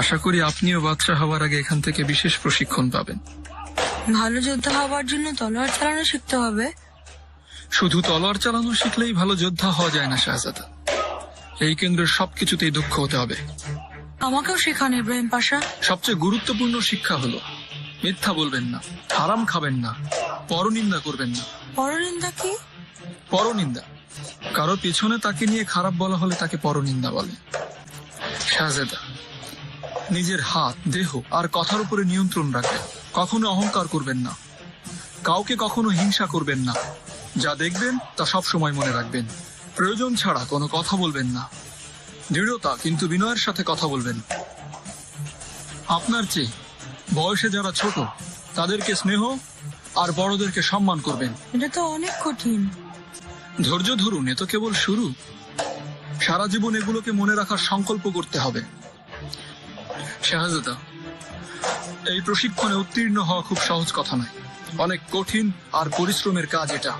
আশা করি আপনিও বাদশা হওয়ার আগে এখান থেকে বিশেষ প্রশিক্ষণ পাবেন। ভালো যোদ্ধা হওয়ার জন্য তলোয়ার চালানো শিখতে হবে? শুধু তলোয়ার চালানো শিখলেই ভালো যোদ্ধা হওয়া যায় না শাহজাদা, এই কেন্দ্রের সবকিছুতেই দক্ষ হতে হবে। আমাকেও শেখান ইব্রাহিম পাশা। সবচেয়ে গুরুত্বপূর্ণ শিক্ষা হলো মিথ্যা বলবেন না, হারাম খাবেন না, পরনিন্দা করবেন না। পরনিন্দা কি? পরনিন্দা কারো পেছনে তাকে নিয়ে খারাপ বলা হলে তাকে পরনিন্দা বলে। শাহজাদা, নিজের হাত, দেহ আর কথার উপরে নিয়ন্ত্রণ রাখবেন। কখনো অহংকার করবেন না, কাউকে কখনো হিংসা করবেন না। যা দেখবেন তা সব সময় মনে রাখবেন। প্রয়োজন ছাড়া কোনো কথা বলবেন না। দৃঢ়তা কিন্তু বিনয়ের সাথে কথা বলবেন। আপনার চেয়ে বয়সে যারা ছোট তাদেরকে স্নেহ আর বড়দেরকে সম্মান করবেন। এটা তো অনেক কঠিন। ধৈর্য ধরুন, এ তো কেবল শুরু। সারা জীবন এগুলোকে মনে রাখার সংকল্প করতে হবে। শাহজাদা, এই প্রশিক্ষণে উত্তীর্ণ হওয়া খুব সহজ কথা নয়, অনেক কঠিন আর পরিশ্রমের কাজ এটা।